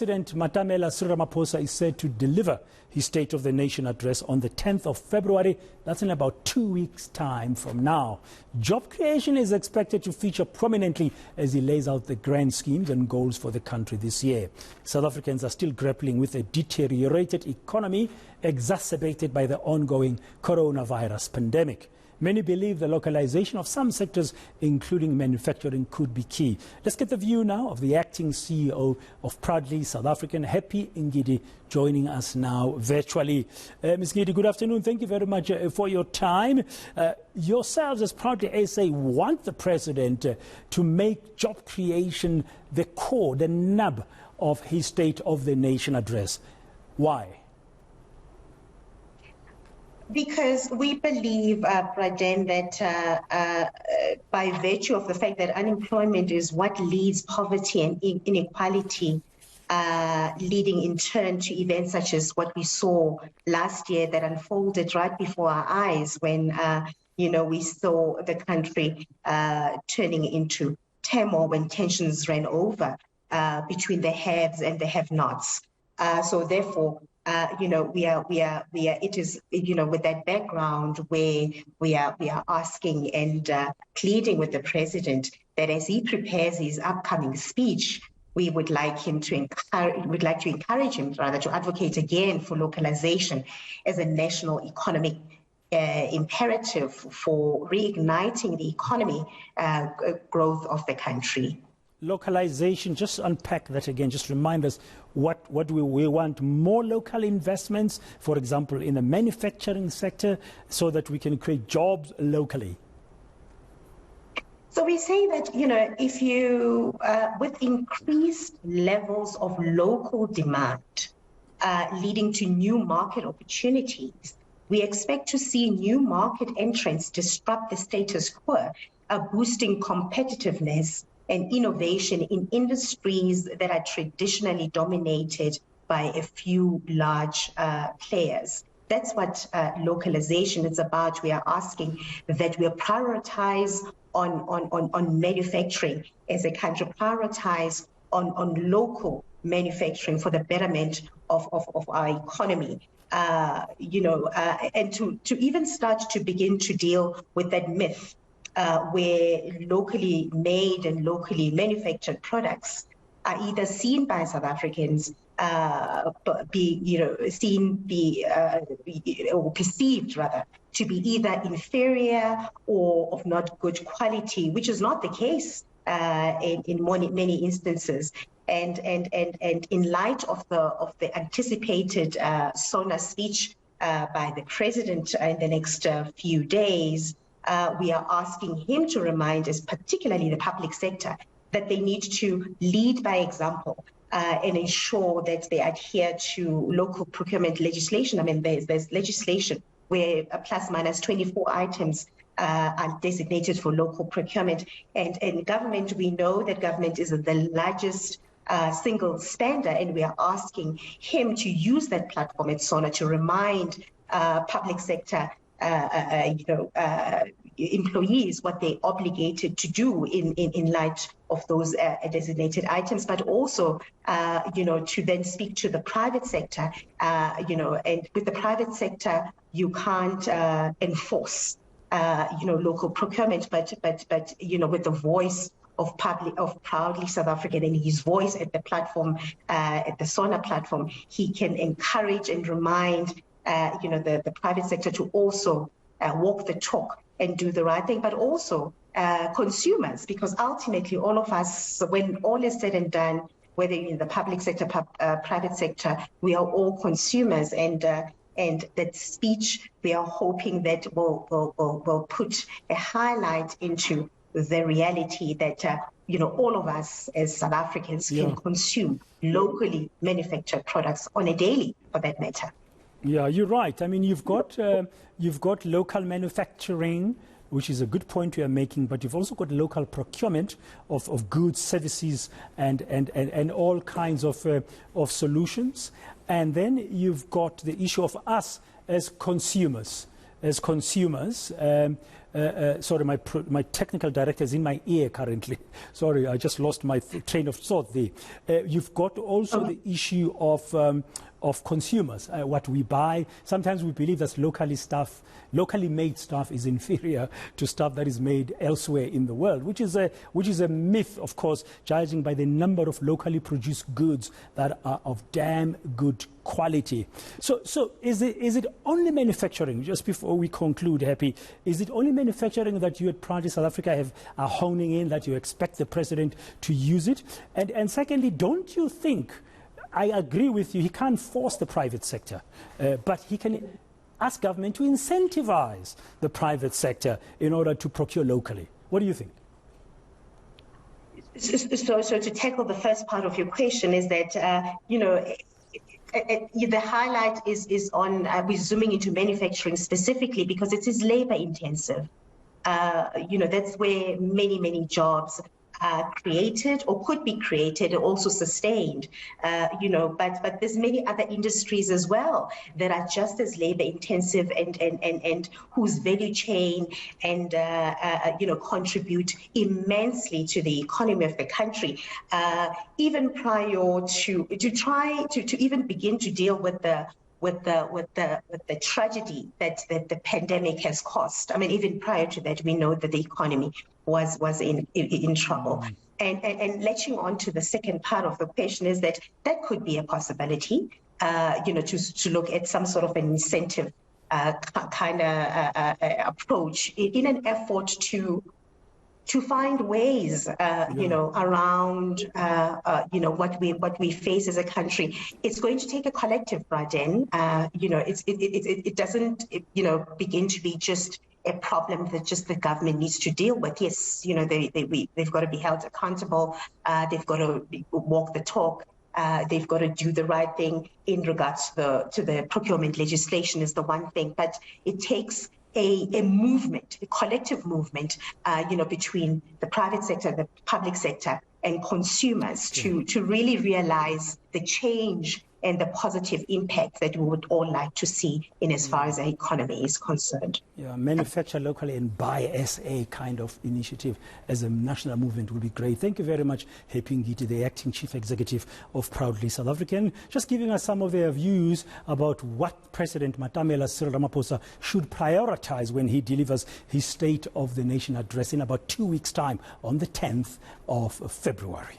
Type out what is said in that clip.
President Matamela Cyril Ramaphosa is set to deliver his State of the Nation address on the 10th of February. That's in about 2 weeks' time from now. Job creation is expected to feature prominently as he lays out the grand schemes and goals for the country this year. South Africans are still grappling with a deteriorated economy exacerbated by the ongoing coronavirus pandemic. Many believe the localization of some sectors, including manufacturing, could be key. Let's get the view now of the acting CEO of Proudly South African, Happy Ngidi, joining us now virtually. Ms. Ngidi, good afternoon. Thank you very much for your time. Yourselves as Proudly SA want the President to make job creation the core, the nub of his State of the Nation address. Why? Because we believe, Braden, that by virtue of the fact that unemployment is what leads poverty and inequality, leading in turn to events such as what we saw last year that unfolded right before our eyes when, we saw the country turning into turmoil when tensions ran over between the haves and the have-nots. So therefore, it is, with that background where we are asking and pleading with the President that as he prepares his upcoming speech, we would like to encourage him to advocate again for localization as a national economic imperative for reigniting the economy growth of the country. Localization, just unpack that again, just remind us what we want. More local investments, for example, in the manufacturing sector, so that we can create jobs locally. So we say that, if you, with increased levels of local demand leading to new market opportunities, we expect to see new market entrants disrupt the status quo, boosting competitiveness and innovation in industries that are traditionally dominated by a few large players. That's what localization is about. We are asking that we prioritize on manufacturing as a country, prioritize on local manufacturing for the betterment of our economy. And to even start to begin to deal with that myth where locally made and locally manufactured products are either seen by South Africans, or perceived rather to be either inferior or of not good quality, which is not the case in many instances. And in light of the anticipated SONA speech by the President in the next few days, we are asking him to remind us, particularly the public sector, that they need to lead by example and ensure that they adhere to local procurement legislation. I mean, there's legislation where plus minus 24 items are designated for local procurement. And government, we know that government is the largest single spender, and we are asking him to use that platform at SONA to remind public sector employees what they're obligated to do in light of those designated items, but also, to then speak to the private sector, and with the private sector, you can't enforce, local procurement, but with the voice of Proudly South African and his voice at the platform, at the SONA platform, he can encourage and remind the private sector to also walk the talk and do the right thing, but also consumers, because ultimately all of us, when all is said and done, whether in the public sector, private sector, we are all consumers, and that speech we are hoping that will put a highlight into the reality that all of us as South Africans can consume locally manufactured products on a daily, for that matter. Yeah, you're right. I mean, you've got local manufacturing, which is a good point you are making, but you've also got local procurement of goods, services, and all kinds of solutions. And then you've got the issue of us as consumers. sorry, my technical director is in my ear currently. Sorry, I just lost my train of thought there. You've got also the issue of consumers, what we buy. Sometimes we believe that locally made stuff is inferior to stuff that is made elsewhere in the world, which is a myth, of course, judging by the number of locally produced goods that are of damn good quality. So is it only manufacturing, just before we conclude, Happy, is it only manufacturing that you at Proudly South Africa are honing in, that you expect the president to use it? And secondly, don't you think, I agree with you, he can't force the private sector, but he can ask government to incentivize the private sector in order to procure locally. What do you think? So to tackle the first part of your question is that, the highlight is on, we're zooming into manufacturing specifically because it is labor intensive. That's where many jobs are created or could be created and also sustained, but there's many other industries as well that are just as labor intensive and whose value chain and, contribute immensely to the economy of the country, even prior to even begin to deal with the tragedy that the pandemic has caused. I mean, even prior to that, we know that the economy was in trouble. And latching on to the second part of the question is that could be a possibility, to look at some sort of an incentive kind of approach in an effort to find ways, around, what we face as a country. It's going to take a collective, Braden. It doesn't, begin to be just a problem that just the government needs to deal with. Yes, they've got to be held accountable. They've got to walk the talk. They've got to do the right thing in regards to the procurement legislation is the one thing, but it takes a movement, a collective movement, between the private sector, the public sector, and consumers to really realize the change and the positive impact that we would all like to see in as far as our economy is concerned. Yeah, manufacture locally and buy SA kind of initiative as a national movement would be great. Thank you very much, Happy Ngidi, the Acting Chief Executive of Proudly South African, just giving us some of their views about what President Matamela Cyril Ramaphosa should prioritize when he delivers his State of the Nation address in about 2 weeks' time on the 10th of February.